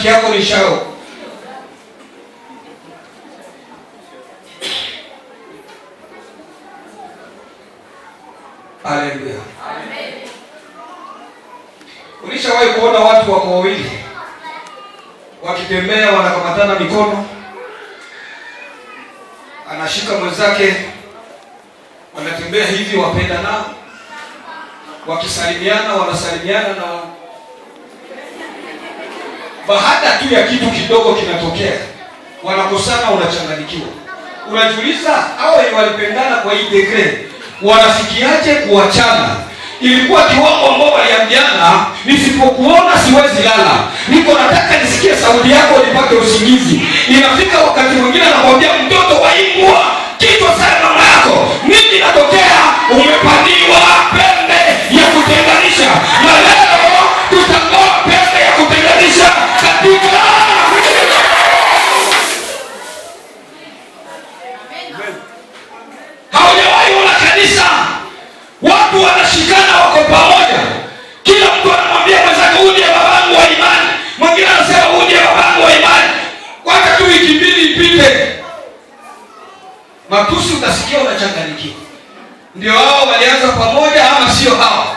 rafiki yako ni Sharo. Haleluya. Amen. Ulishawahi kuona watu wako wawili wakitembea wanakamatana mikono, anashika mwenzake, wanatembea hivi wapenda nao, wakisalimiana wanasalimiana, na baada tu ya kitu kidogo kinatokea wanakosana, unachanganyikiwa, unajiuliza hao walipendana kwa hii degree wanafikiaje kuachana? Ilikuwa kiwango ambao waliambiana, nisipokuona siwezi lala, niko nataka nisikie sauti yako nipate usingizi. Inafika wakati mwingine anakuambia mtoto waimbwa kichwa sana mama yako, nini natokea? Umepaniwa pembe ya kutenganisha, na leo tutangoa pembe ya kutenganisha katika watu wanashikana, wako pamoja, kila mtu anamwambia mwenzake huyu ndiye babangu wa imani, mwingine anasema huyu ndiye babangu wa imani. Wacha tu wiki mbili ipite, matusi utasikia, unachanganyikiwa. Ndio hao walianza pamoja ama sio hao?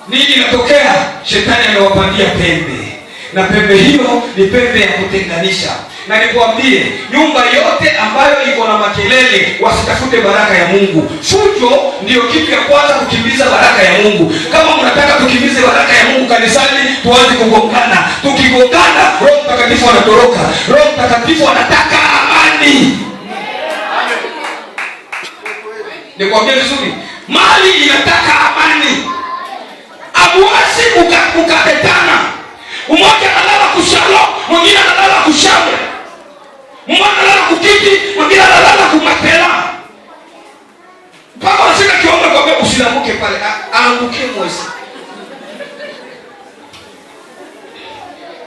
Nini inatokea? Shetani amewapandia pembe, na pembe hiyo ni pembe ya kutenganisha. Na nikwambie, nyumba yote ambayo iko na makelele wasitafute baraka ya Mungu. Fujo ndio kitu ya kwanza kukimbiza baraka ya Mungu. Kama mnataka tukimbize baraka ya Mungu kanisani, tuanze kugongana. Tukigongana, Roho Mtakatifu anatoroka. Roho Mtakatifu anataka amani. Nikwambie vizuri, mali inataka amani. Amuasi mukaketana. Mmoja analala kushalo, mwingine analala kushamwe. Mmoja analala kukiti, mwingine analala kumapela. Mpaka unafika kiomba kwa usilamuke pale, aanguke mwezi.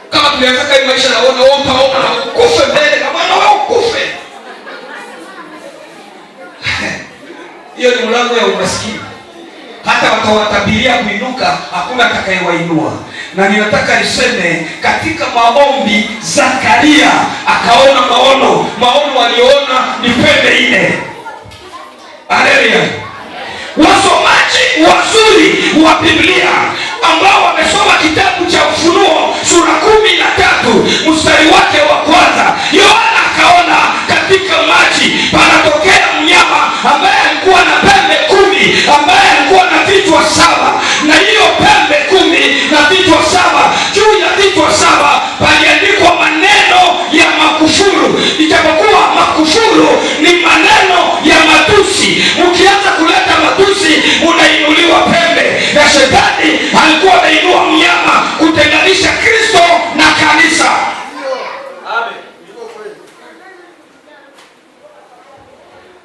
Kama tulianza hii maisha naona wewe utaona na ukufe mbele, na maana wewe ukufe. Hiyo ni mlango ya umaskini. Hata watawatabiria kuinuka, hakuna atakayewainua. Na ninataka niseme katika maombi, Zakaria akaona maono. Maono waliona ni pembe ile. Haleluya. Wasomaji wazuri wa Biblia ambao wamesoma kitabu cha Ufunuo sura 13 mstari wake wa kwanza, Yohana akaona katika maji panatokea mnyama ambaye alikuwa na pembe 10, ambaye alikuwa na vichwa 7, na hiyo pembe 10 na vichwa 7, juu ya vichwa 7 paliandikwa maneno ya makufuru. Ijapokuwa makufuru ni maneno ya matusi, ukianza kuleta matusi unainuliwa pembe. Na shetani alikuwa anainua mnyama kutenganisha Kristo na kanisa. Amen.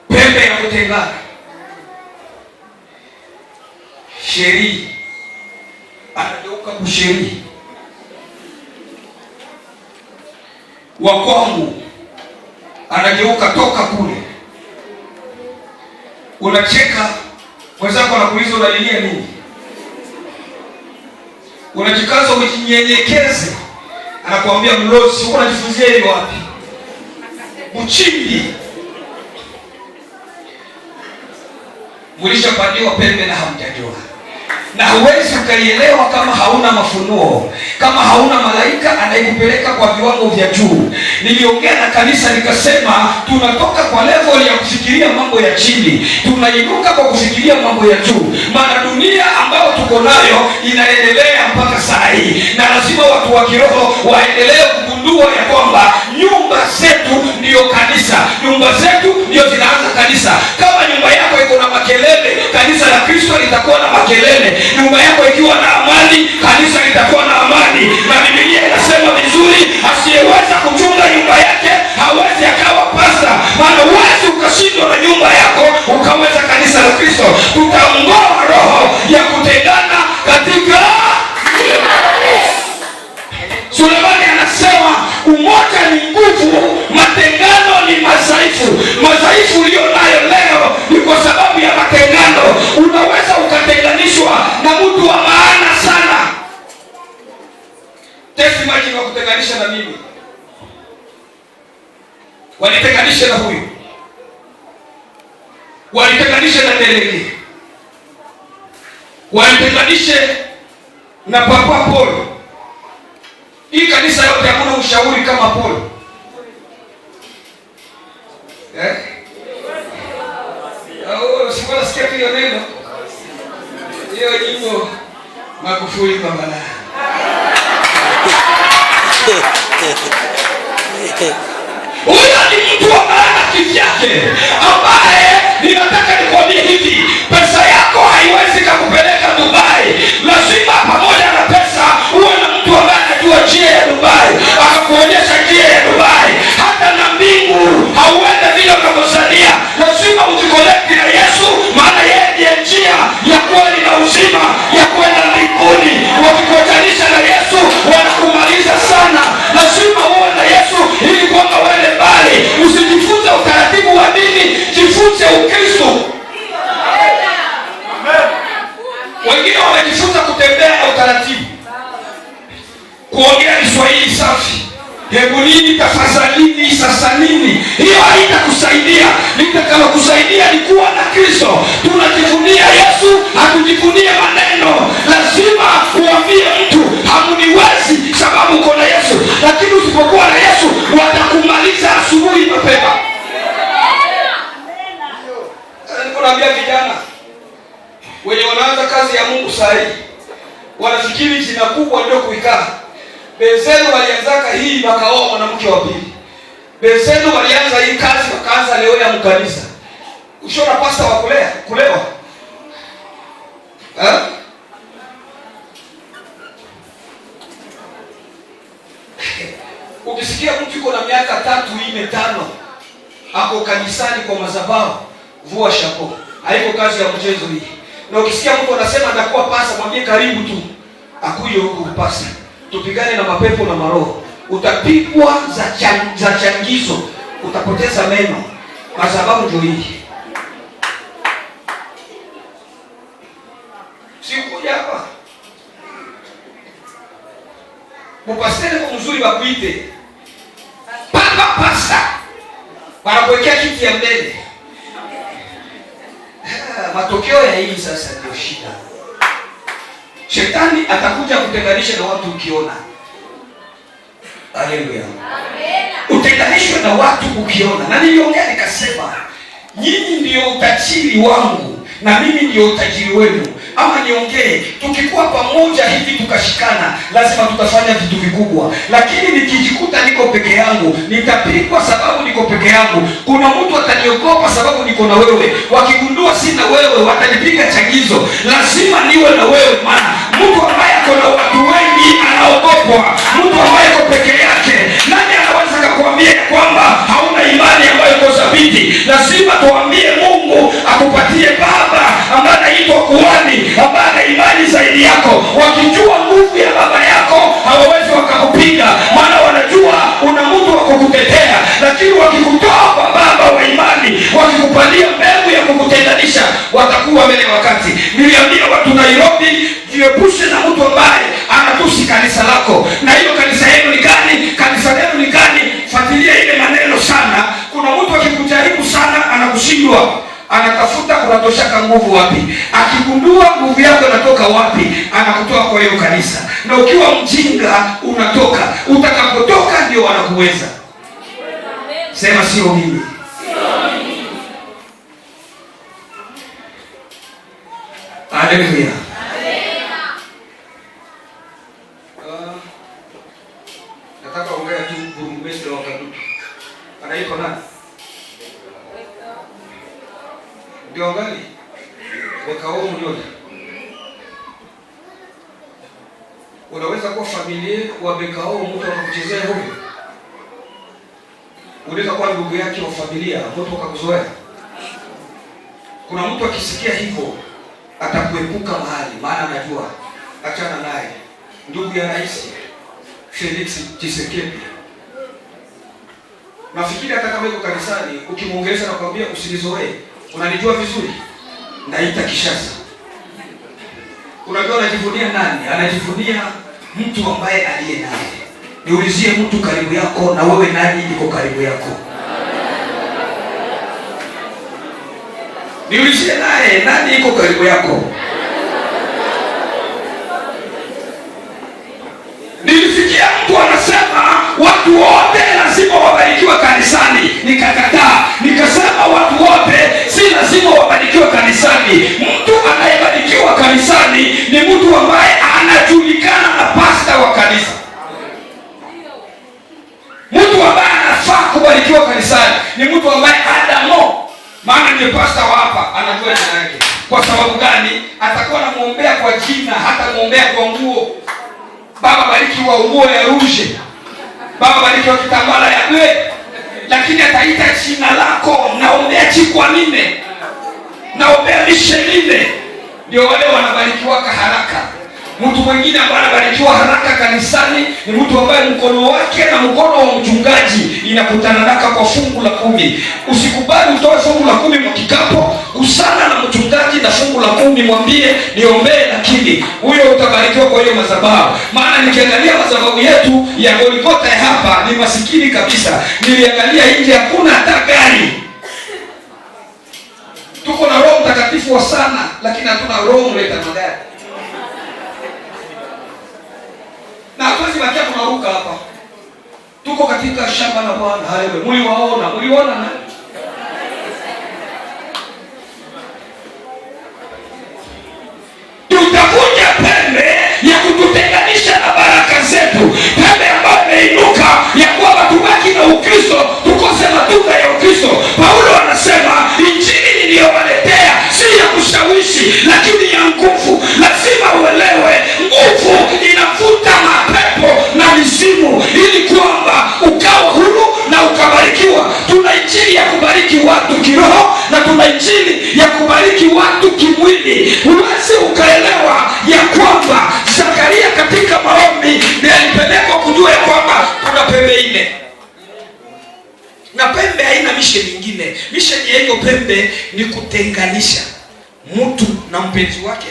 Pembe ya kutengana. Sheri anageuka kusheri. Wa kwangu anageuka toka kule. Unacheka, mwenzako anakuuliza unalilia nini? Unajikaza ujinyenyekeze, anakuambia mlozi, uko unajifunzia hiyo wapi? Mchimbi. Mlishapandiwa pembe na hamjajua. Na huwezi ukaielewa kama hauna mafunuo, kama hauna malaika anayekupeleka kwa viwango vya juu. Niliongea na kanisa nikasema, tunatoka kwa level ya kufikiria mambo ya chini, tunainuka kwa kufikiria mambo ya juu. Maana dunia ambayo tuko nayo inaendelea mpaka saa hii, na lazima watu wa kiroho waendelee kugundua ya kwamba nyumba zetu ndiyo kanisa, nyumba zetu ndio zinaanza kanisa. Kama nyumba yako iko na makelele, kanisa la Kristo litakuwa na makelele. Nyumba yako ikiwa na amani, kanisa litakuwa na amani. Na Biblia inasema vizuri, asiyeweza kuchunga nyumba yake hawezi akawa pasta. Maana huwezi ukashindwa na nyumba yako ukaweza kanisa la Kristo. Tutaongoa roho ya kutengana katika Sulemani anasema umoja ni nguvu, matengano ni madhaifu. Madhaifu ulio nayo leo ni kwa sababu ya matengano. Unaweza ukatenganishwa na mtu wa maana sana. Testi maji wa kutenganisha na mimi. walitenganishe na huyu, walitenganishe na Delege, walitenganishe na Papa Paul. Hii kanisa yote hakuna ushauri kama Paul. Sikuwa nasikia hiyo neno. Hiyo nyimbo Magufuli Bambala. Huyo ni mtu wa maana kivyake, ambaye ninataka nikwambie hivi, pesa yako haiwezi kukupeleka Dubai. Lazima pamoja na pesa uwe na mtu ambaye anajua njia ya Dubai, akakuonyesha njia ya Dubai. Hata na mbingu hauende vile unavyozania. Lazima ujikolekti na Yesu, maana yeye ndiye njia ya kweli na uzima ya kwenda mbinguni. Wakikuachanisha na Yesu wanakumaliza sana. Lazima uwe na Yesu ili kwamba uende mbali. Usijifunze utaratibu wa dini, jifunze Ukristo. Wengine wamejifunza kutembea na utaratibu, kuongea Kiswahili safi, hebu nini, tafadhalini, sasa nini. Hiyo haitakusaidia. Litakalokusaidia ni kuwa na Kristo. Tunajivunia Yesu, hatujivunie maneno. Lazima uambie mtu hamuniwezi sababu uko na Yesu, lakini usipokuwa na Yesu watakumaliza asubuhi mapema. Niko naambia vijana wenye wanaanza kazi ya Mungu saa hii, wanafikiri jina kubwa ndio kuikaa. Bezeno walianzaka hii wakaoa mwanamke wa pili. Bezeno walianza hii kazi wakaanza leo ya mkanisa. Ushona pasta wa kulewa. Ukisikia mtu yuko na miaka 3, 4, 5 ako kanisani kwa madhabahu, vua shapo. Haiko kazi ya mchezo hii. Na ukisikia mtu anasema atakuwa pasta, mwambie karibu tu. Akuyo huko pasta. Tupigane na mapepo na maroho. Utapigwa za changizo, utapoteza meno. Madhabahu ndio hii. Sikuja hapa mpasteri kwa mzuri wakuite papa pasta, wanakuwekea kiti ya mbele. Matokeo ya hii sasa ndio shida. Shetani atakuja kutenganisha na watu ukiona. Haleluya. Amen. Utenganishwe na watu ukiona. Na niliongea nikasema, nyinyi ndio utajiri wangu na mimi ndio utajiri wenu. Ama niongee, tukikuwa pamoja hivi tukashikana, lazima tutafanya vitu vikubwa. Lakini nikijikuta niko peke yangu, nitapigwa sababu niko peke yangu. Kuna mtu ataniogopa sababu niko na wewe. Wakigundua sina wewe, watanipiga chagizo. Lazima niwe na wewe, maana mtu ambaye ako na watu wengi anaogopwa. Mtu ambaye yuko peke yake, nani anaweza kukuambia kwamba hauna imani ambayo iko thabiti? Lazima tuambie Mungu akupatie baba ambaye anaitwa kuhani, ambaye ana imani zaidi yako. Wakijua nguvu ya baba yako, hawawezi wakakupiga, maana wanajua una mtu wa kukutetea. Lakini wakikutoa kwa baba wa imani, wakikupalia mbegu ya kukutenganisha, watakuwa mbele wakati. Niliambia watu Nairobi, jiepushe na mtu ambaye anatusi kanisa lako. Na hiyo kanisa yenu ni gani? Kanisa yenu ni gani? Fuatilia ile maneno sana. Kuna mtu akikujaribu sana anakushindwa, anatafuta kunatoshaka nguvu wapi. Akigundua nguvu yako inatoka wapi, anakutoa kwa hiyo kanisa. Na ukiwa mjinga unatoka, utakapotoka ndio wanakuweza. Sema sio mimi. Haleluya. Nataka ongea tu burumestre wa Kadutu. Anaitwa nani? Ndio ngali? Wakao mnyoni. Unaweza kuwa familia wa bekao mtu akakuchezea huyo. Unaweza kuwa ndugu yake wa familia mtu akakuzoea. Kuna mtu akisikia hivyo atakuepuka mahali, maana anajua achana naye. Ndugu ya rais Felix Tshisekedi, nafikiri hata kama yuko kanisani ukimuongelesha na kumwambia usinizoee, unanijua vizuri, naita Kishasa. Unajua anajivunia nani? Anajivunia mtu ambaye aliye naye. Niulizie mtu karibu yako, na wewe nani yuko karibu yako? Niulizie naye, nani iko karibu yako? Nilisikia mtu anasema watu wote lazima wabarikiwe kanisani, nikakataa. Nikasema watu wote si lazima wabarikiwe kanisani. Mtu anayebarikiwa kanisani ni mtu ambaye anajulikana na pasta wa kanisa. Mtu ambaye anafaa kubarikiwa kanisani ni mtu ambaye adamo, maana ni pasta wa hapa, anajua jina yake. Kwa sababu gani? Atakuwa anamuombea kwa jina, hata muombea kwa nguo. Baba bariki wa nguo ya ruje, Baba bariki wa kitambala ya ble, lakini ataita jina lako, naombea chikwa nime, naombea lishe lime. Ndio wale wanabarikiwa haraka. Mtu mwingine ambaye anabarikiwa haraka kanisani ni mtu ambaye mkono wake na mkono wa mchungaji inakutananaka kwa fungu la 10. Usikubali utoe fungu la 10 mkikapo, usana na mchungaji na fungu la 10, mwambie niombee, lakini huyo utabarikiwa kwa hiyo madhabahu. Maana nikiangalia madhabahu yetu ya Golgotha hapa ni masikini kabisa. Niliangalia nje hakuna hata gari. Tuko na Roho Mtakatifu wa sana, lakini hatuna roho mleta magari. Na hatuwezi bakia tunaruka hapa. Tuko katika shamba la Bwana. Haleluya. Mliwaona na? Tutavunja pembe ya kututenganisha na baraka zetu. Pembe ambayo imeinuka ya kwamba tubaki na Ukristo, tukose matunda ya Ukristo. Paulo anasema injili niliyowaletea si ya kushawishi, lakini ya nguvu. Lazima uelewe, nguvu inafuta mapepo na mizimu ili kwamba ukawa huru na ukabarikiwa. Tuna injili ya kubariki watu kiroho na tuna injili ya kubariki watu kimwili. Huwezi ukaelewa ya kwamba Zakaria katika maombi ndiye alipelekwa kujua ya kwamba kuna pembe 4. Na pembe haina misheni nyingine. Misheni ya hiyo pembe ni kutenganisha mtu na mpenzi wake,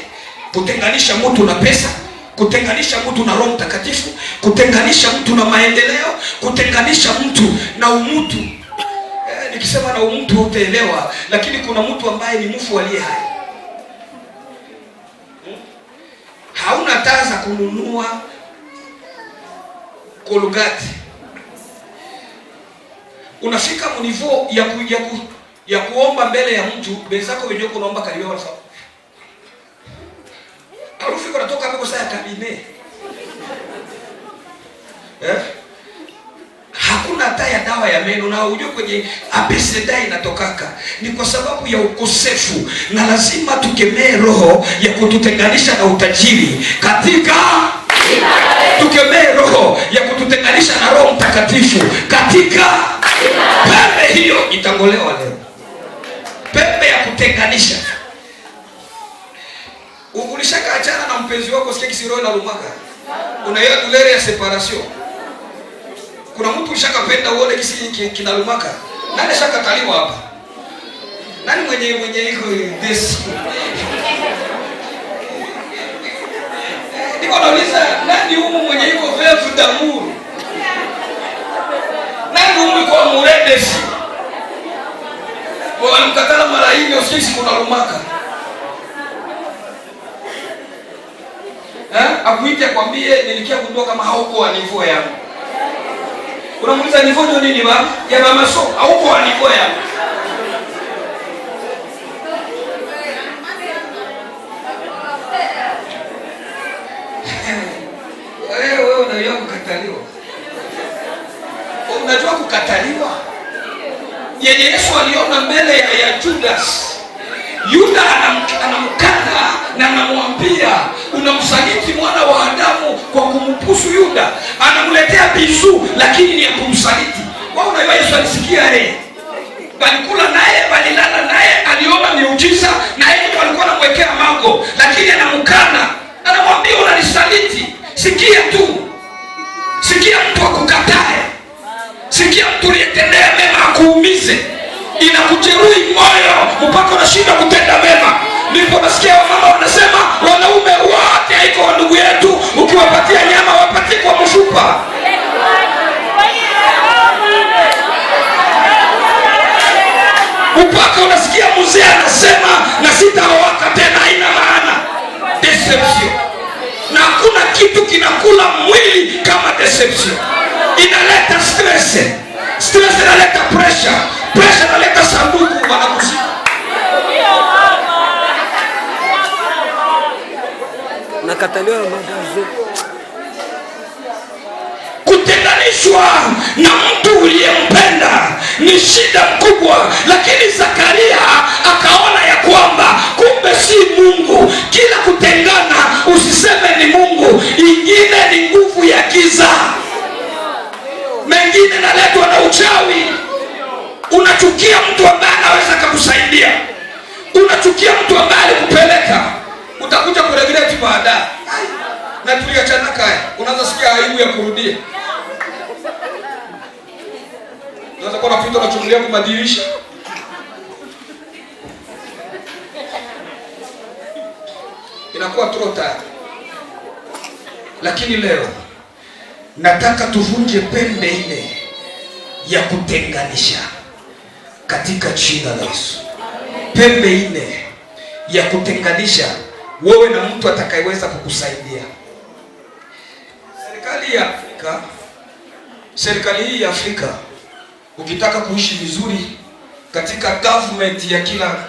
kutenganisha mtu na pesa, kutenganisha mtu na Roho Mtakatifu, kutenganisha mtu na maendeleo, kutenganisha mtu na umutu. Nikisema na umutu utaelewa, lakini kuna mtu ambaye ni mfu aliye hai. Hauna taa za kununua Colgate. Unafika mnivo ya kuomba mbele ya mtu, benzako wenyewe kunaomba karibia wala sawa. Harufu iko natoka hapo saa ya kabine. Hakuna hata ya dawa ya meno, na unajua kwenye abeseda inatokaka. Ni kwa sababu ya ukosefu, na lazima tukemee roho ya kututenganisha na utajiri katika tukemee roho ya kututenganisha na Roho Mtakatifu katika pembe hiyo itangolewa leo. Pembe ya kutenganisha. Ulishaka achana na mpenzi wako, sikia kisiro na lumaka. Unaiona douleur ya separation. Kuna mtu ushakapenda uone kisi kinalumaka. Nani shakataliwa hapa? Nani mwenye iko this? Niko nauliza nani humu mwenye iko vefu damu? Nani humu kwa muredesi? Kwa mkatala mara hii usisi kunalumaka. Akuite akwambie nilikia kujua kama hauko anivyo yangu. Unamuuliza nivyo ndio nini baba? Ya mama so, hauko anivyo yangu. Wewe unajua kukataliwa. Unajua kukataliwa? Yenye Yesu aliona mbele ya Judas. Yuda anamkana na anamwambia unamsaliti mwana wa Adamu kwa kumpusu Yuda. Anamletea bizu lakini ni ya kumsaliti. Wao unajua Yesu alisikia balikula naye, balilala naye, aliona miujiza na yeye walikuwa anamwekea mago, lakini anamkana. Anamwambia unanisaliti. Sikia tu. Sikia mtu akukatae. Sikia mtu aliyetendea mema akuumize. Inakujeruhi moyo mpaka unashindwa kutenda mema. Ndipo nasikia wamama wanasema wanaume wote haiko wa ndugu yetu, ukiwapatia nyama wapatie kwa mfupa. Mpaka unasikia mzee anasema inakula mwili kama deception. Inaleta stress. Stress inaleta pressure. Pressure inaleta sanduku wanakuzimu. Nakataliwa magazi. Kutenganishwa na mtu uliyempenda ni shida kubwa, lakini Zakaria akaona ya kwamba kumbe si Mungu. Kila kutengana usiseme ni Mungu, ingine ni nguvu ya giza, mengine naletwa na uchawi. Unachukia mtu ambaye anaweza kukusaidia, unachukia mtu ambaye alikupeleka, utakuja kuregreti baadaye. Na tuliachana kaya, unaanza sikia aibu ya kurudia. Unaweza kuwa unapita unachungulia kwa madirisha. Inakuwa trota. Lakini leo nataka tuvunje pembe ile ya kutenganisha katika jina la Yesu. Pembe ile ya kutenganisha wewe na mtu atakayeweza kukusaidia. Serikali hii ya Afrika, ukitaka kuishi vizuri katika government ya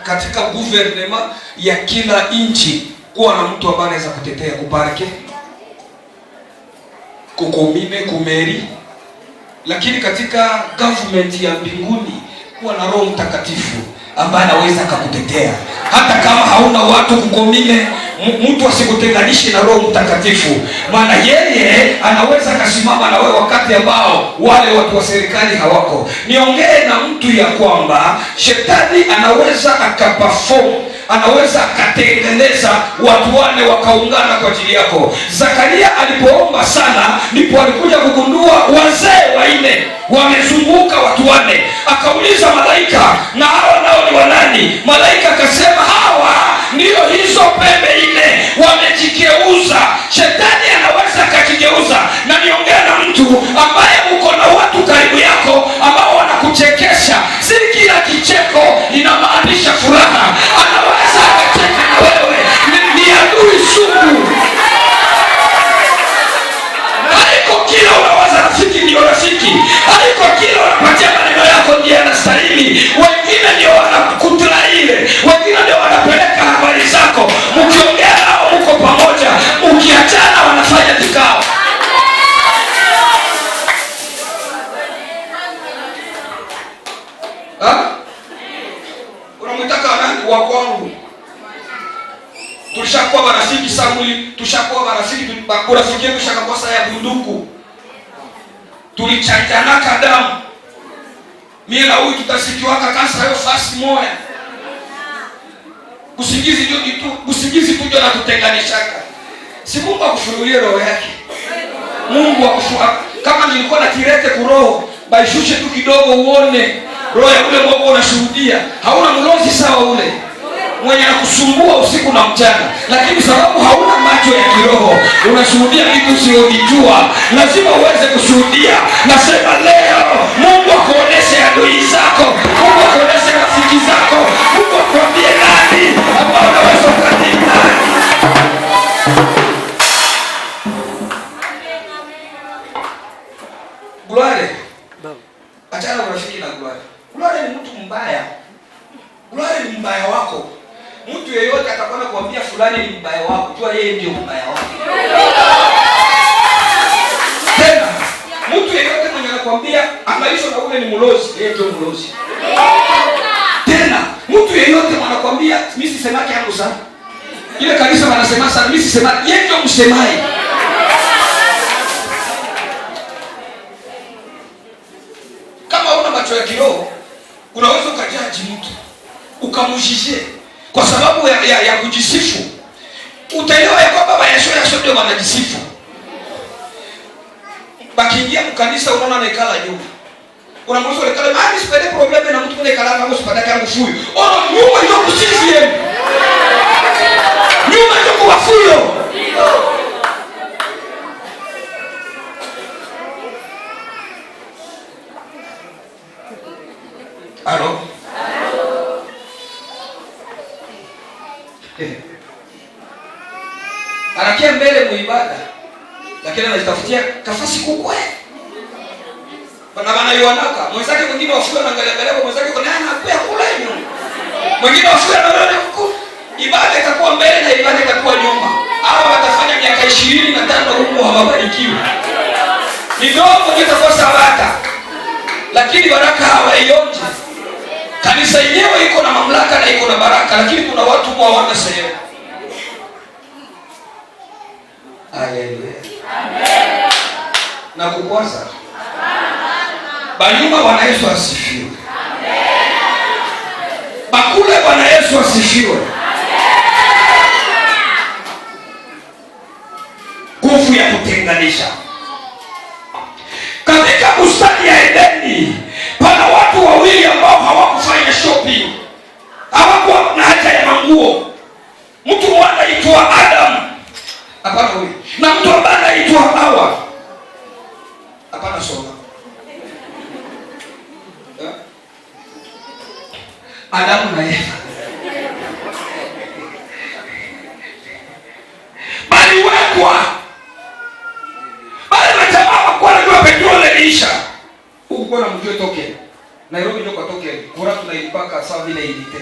katika gouvernement ya kila nchi, kuwa na mtu ambaye anaweza kutetea, kuparke, kukomine, kumeri. Lakini katika government ya mbinguni, kuwa na Roho Mtakatifu ambaye anaweza kukutetea. Hata kama hauna watu kukomine, mtu asikutenganishe na Roho Mtakatifu, maana yeye anaweza kasimama na wewe wakati ambao wale watu wa serikali hawako. Niongee na mtu ya kwamba shetani anaweza akaperform, anaweza akatengeneza watu wane wakaungana kwa ajili yako. Zakaria alipoomba sana, ndipo alikuja kugundua wazee wanne wamezunguka watu wane. Akauliza malaika, na hawa nao ni wanani? Malaika akasema, hawa ndio hizo pembe nne wamejigeuza. Shetani anaweza akajigeuza. Na niongea na mtu ambaye uko na watu karibu yako ambao wanakuchekesha. Si kila kicheko inamaanisha furaha. Anaweza akacheka na wewe, ni adui sugu. Haiko kila unawaza rafiki ndio rafiki. Haiko kila unapatia maneno yako ndiye anastahili. Wengine ndio wanakutlaile, wengine ndio wanapeleka habari zako. Mkiongea nao mko pamoja, ukiachana wanafanya vikao. Unamtaka nani wa kwangu? Tulishakuwa marafiki Samuel, tushakuwa marafiki, urafiki yetu shakakosa ya bunduku. Tulichanjanaka damu. Mimi na huyu tutasikiwaka kansa hiyo fast moya. Usingizi tu ndio natutenganishaka. Si Mungu akufunulie roho yake. Mungu akufunulie. Kama nilikuwa na kirete kuroho, baishushe tu kidogo uone. Roho ya ule Mungu unashuhudia. Hauna mlozi sawa ule mwenye anakusumbua usiku na mchana, lakini sababu hauna macho ya kiroho unashuhudia vitu usivyojua. Lazima uweze kushuhudia. Nasema leo Mungu akuoneshe adui zako, Mungu akuoneshe rafiki zako, Mungu akuambie nani ambao unaweza kukadili nani. Gloire. Achana urafiki na Gloire. Gloire ni mtu mbaya. Gloire ni mbaya wako. Mtu yeyote atakwenda kuambia fulani ni mbaya wako, jua yeye ndio mbaya wako. Tena mtu yeyote mwenye anakuambia angalisho na ule ni mlozi, yeye ndio mlozi. Tena mtu yeyote mwenye anakuambia mimi sisemaki yangu sana, ile kanisa wanasema sana, mimi sisemaki, yeye ndio msemaji. Kama una macho ya kiroho, unaweza ukajaji mtu ukamujishie kwa sababu ya kujisifu. Utaelewa ya kwamba Yesho ndio wanajisifu. Bakiingia mkanisa unaona anekala juu. Unamuuliza ile kale, "Ah, nisipende probleme na mtu mwenye kalanga au sipataka yangu fuyo." Ono nyuma ndio kusifu yeye. Nyuma ndio kuwafuyo. Alo. Anakia mbele muibada, lakini anajitafutia kafasi kukwe. Kuna maana yuanaka mwenzake mwingine wafuga na angalia kwa mwenzake kuna yana hapo ya kula hiyo. Mwingine wafuga na wale huko. Ibada itakuwa mbele na ibada itakuwa nyuma. Hao watafanya miaka 25 huko hawabarikiwi. Ni dogo kitakuwa sabata. Lakini baraka hawaionje. Kanisa yenyewe iko na mamlaka na iko na baraka, lakini kuna watu ambao hawana sehemu. Haleluya. Amen. Na kukwaza. Banyuma Bwana Yesu asifiwe. Amen. Bakule Bwana Yesu asifiwe. Amen. Nguvu ya kutenganisha. Katika bustani ya Edeni pana watu wawili ambao hawakufanya shopping. Hawakuwa na haja ya manguo. Mtu mmoja anaitwa Adam. Hapana huyu. Na mtu ambaye anaitwa Hawa. Hapana soma. Adamu na Eva. Bali wekwa. Bali majamaa kwa najua petroli iliisha. Huko kuna mjue token. Nairobi ndio kwa token. Kura tunaipaka sawa vile ilite.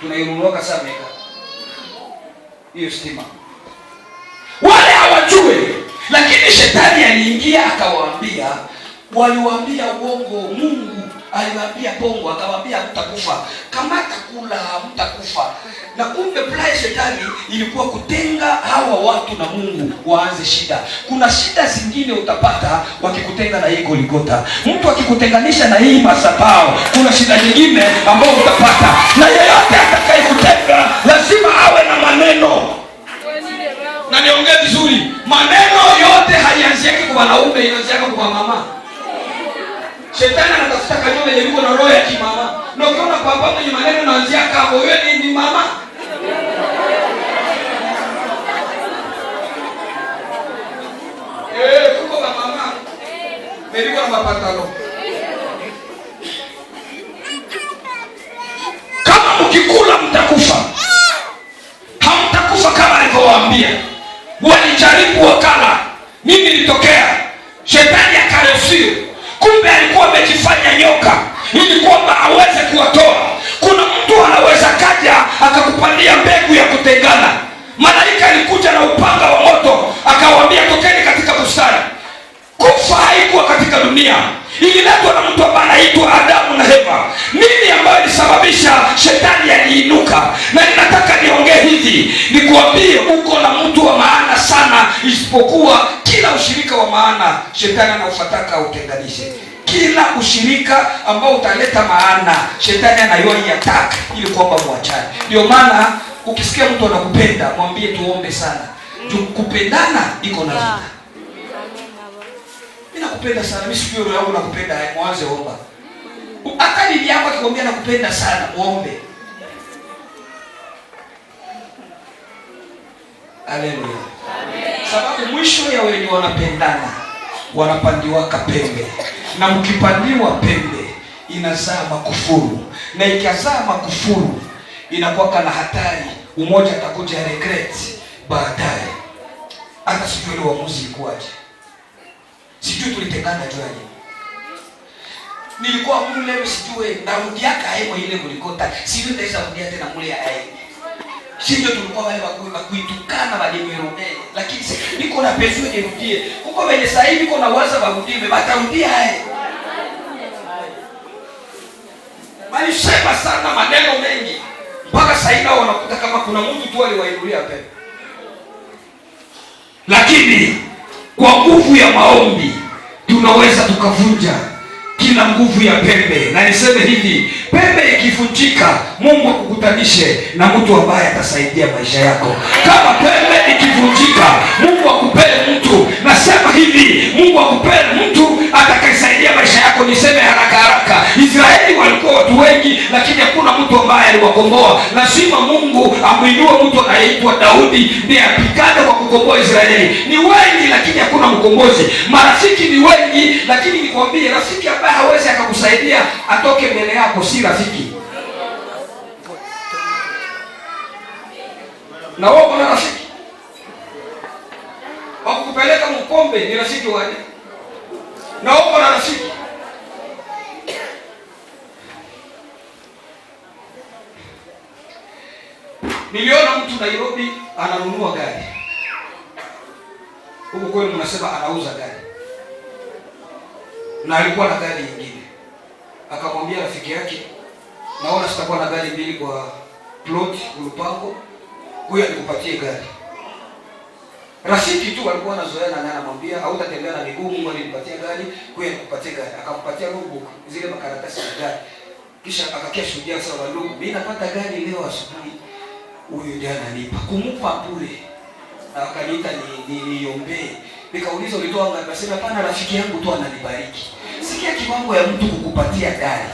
Tunainunuaka sawa mega. Hiyo stima. Wale hawajui, lakini shetani aliingia akawaambia, waliwaambia uongo. Mungu aliwaambia pongo, akawaambia mtakufa. Kama takula mtakufa. Na kumbe play shetani ilikuwa kutenga hawa watu na Mungu waanze shida. Kuna shida zingine utapata wakikutenga na hii Golgotha. Mtu akikutenganisha na hii madhabahu, kuna shida nyingine ambayo utapata. Na yeyote atakayekutenga lazima awe na maneno. Na niongee vizuri, maneno yote haianziaki kwa wanaume, inaanziaka kwa mama. Shetani anatafuta kanyome yenye liko na roho ya kimama. Na ukiona baba mwenye maneno anaanzia hapo, wewe ni mama. Kuko na mama. Meliko na mapatalo. Kama mkikula mtakufa. Hamtakufa kama alivyowaambia. Walijaribu wakala. Nini ilitokea? Shetani akarefusio. Kumbe alikuwa amejifanya nyoka ili kwamba aweze kuwatoa. Kuna mtu anaweza kaja akakupandia mbegu ya kutengana. Malaika alikuja na upanga wa moto akawaambia tokeni katika bustani. Kufa haikuwa katika dunia, ililetwa na mtu ambaye anaitwa Adamu na Eva. Nini ambayo ilisababisha shetani aliinuka? Na ninataka niongee hivi, nikuambie uko na mtu wa maana sana, isipokuwa kila ushirika wa maana shetani anafataka utenganishe. Kila ushirika ambao utaleta maana shetani anayoi attack ili kwamba muachane. Ndio maana ukisikia mtu anakupenda mwambie tuombe sana. Kupendana iko na vita. Mimi nakupenda sana, mimi sikio roho yangu nakupenda, mwanze omba. Hata bibi yako akikwambia nakupenda sana, muombe. Haleluya. Amen. Sababu mwisho ya wenye wanapendana wanapandiwa pembe. Na mkipandiwa pembe inazaa makufuru. Na ikazaa makufuru inakuwa na hatari. Umoja atakuja regret baadaye. Hata sijui ile uamuzi ikuaje. Sijui tulitengana juaje. Nilikuwa mule sijui Daudi akaemwa ile Golgotha. Sijui ndaisa kudia tena mule ae. Sijui tulikuwa wale wakuitukana walimwerudie. Lakini niko na pesa nirudie. Huko wenye sasa hivi niko na waza warudie, batarudia ae. Walisema sana maneno mengi. Mpaka sasa hivi wanakuta kama kuna mtu tu aliwainulia pepo. Lakini kwa nguvu ya maombi tunaweza tukavunja kila nguvu ya pembe. Na niseme hivi, pembe ikivunjika, Mungu akukutanishe na mtu ambaye atasaidia maisha yako. Kama pembe ikivunjika, Mungu akupee mtu. Nasema hivi, Mungu akupee mtu atakayesaidia maisha yako. Niseme haraka haraka, Israeli walikuwa watu wengi, lakini hakuna mtu ambaye aliwakomboa. Lazima Mungu amuinue mtu anayeitwa Daudi ndiye apigane kwa kukomboa Israeli. Ni wengi lakini hakuna mkombozi. Marafiki ni wengi, lakini nikwambie, rafiki ambaye hawezi akakusaidia atoke mbele yako si rafiki. Na wewe una rafiki wakukupeleka mkoa pombe ni rafiki wake. Naomba na rafiki. Niliona mtu Nairobi ananunua gari. Huko kwenu mnasema anauza gari. Na alikuwa na gari nyingine. Akamwambia rafiki yake, naona sitakuwa na gari mbili kwa plot Lupango, huyu alikupatie gari. Rafiki tu walikuwa wanazoeana na anamwambia hautatembea na miguu, Mungu alinipatia gari, huyu alikupatia gari. Akampatia notebook, zile makaratasi ya gari. Kisha akakia shuhudia sawa, ndugu, mimi napata gari leo asubuhi. Huyu ndiye ananipa. Kumpa bure. Na akaniita niombee. Nikauliza ulitoa ngapi? Akasema hapana, rafiki yangu tu ananibariki. Sikia kiwango ya mtu kukupatia gari.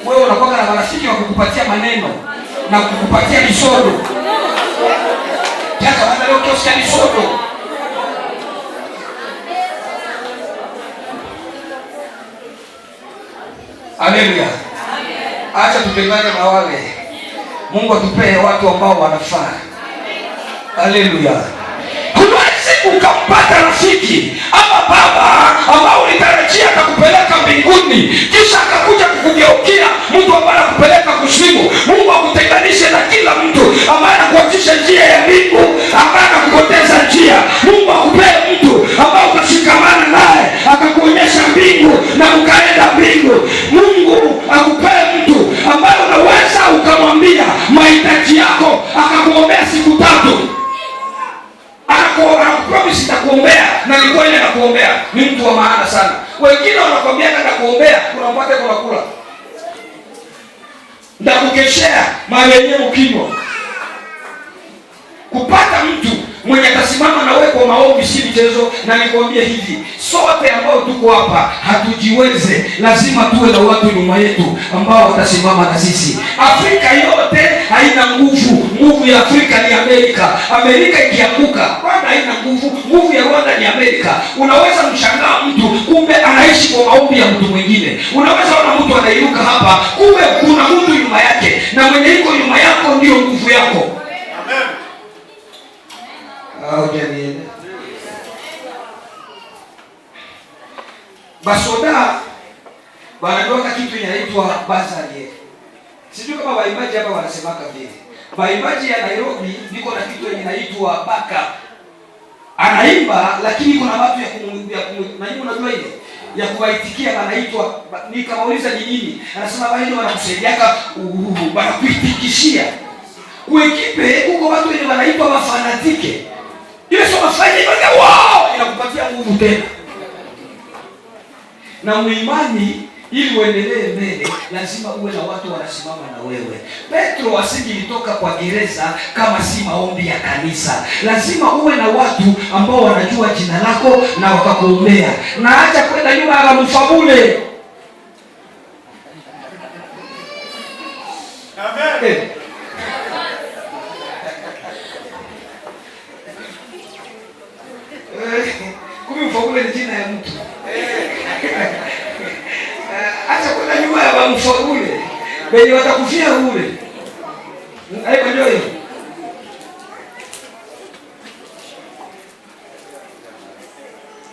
Wewe unakuwa na marafiki wa kukupatia maneno na kukupatia misodo. Kaka bana leo kiosha misodo. Haleluya. Acha tutengane na wale. Mungu atupee watu ambao wanafaa. Haleluya. Huwezi ukampata rafiki ama baba ambao ulitarajia atakupeleka mbinguni kisha akakuja kukugeukia mtu ambaye anakupeleka kuzimu. Mungu akutenganishe na kila mtu ambaye anakuachisha njia ya mbingu, ambaye anakupoteza njia. Mungu akupee mtu ambaye utashikamana naye akakuonyesha mbingu na ukaenda mbingu. Mungu akupee mtu ambaye unaweza ukamwambia mahitaji yako akakuombea siku 3. Anakupromise nitakuombea na ni kweli anakuombea. Ni mtu wa maana sana. Wengine wanakuambia nitakuombea, unampata kuna kula. Ndakukeshea mali yenyewe ukinywa. Kupata mtu mwenye atasimama na wewe kwa maombi si mchezo. Na nikwambia hivi, sote ambao tuko hapa hatujiweze, lazima tuwe na watu nyuma yetu ambao watasimama na sisi. Afrika yote haina nguvu. Nguvu ya Afrika ni Amerika. Amerika ikianguka, Rwanda haina nguvu. Nguvu ya Rwanda ni Amerika. Unaweza mshangaa mtu kumbe anaishi kwa maombi ya mtu mwingine. Unaweza ona mtu anairuka hapa kumbe kuna mtu nyuma yake, na mwenye yuko nyuma yako ndio nguvu yako. Amen. Jamii. Basoda wanatoka kitu inaitwa bazari. Sijui kama waimbaji hapa wanasemaka vile. Waimbaji ya Nairobi niko na kitu inaitwa baka. Anaimba lakini kuna watu ya na nyinyi unajua ile ya kuwaitikia wanaitwa, nikamauliza ni nini? Anasema wale wanakusaidiaka wanakuitikishia. Kuekipe huko watu wenye wanaitwa mafanatike. Ile sio mafanya hivyo, wow, inakupatia nguvu tena. Na muimani ili uendelee mbele lazima uwe na watu wanasimama na wewe. Petro asingilitoka kwa gereza kama si maombi ya kanisa. Lazima uwe na watu ambao wanajua jina lako na wakakuombea. Na acha kwenda nyuma ya mfabule. Amen. Kumi mfabule ni jina ya mtu. Acha kwenda nyuma ya mfabule. Wenye watakufia ule. Haiko ndio hiyo.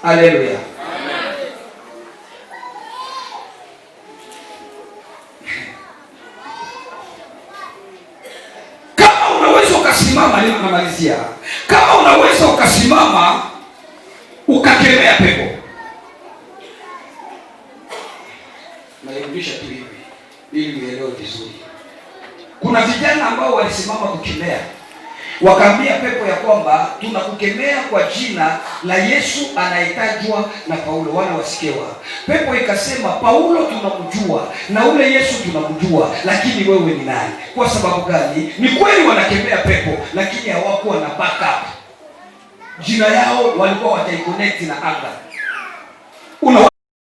Haleluya. Kama unaweza ukasimama, leo namalizia. Kama unaweza ukasimama ukakemea pepo. Nairudisha tu hivi ili uelewe vizuri. Kuna vijana ambao walisimama kukemea. Wakaambia pepo ya kwamba tunakukemea kwa jina la Yesu anayetajwa na Paulo, wale wasikewa. Pepo ikasema Paulo tunamjua na ule Yesu tunamjua, lakini wewe ni nani? Kwa sababu gani? Ni kweli wanakemea pepo lakini hawakuwa na backup. Jina yao walikuwa wataiconnect na anga.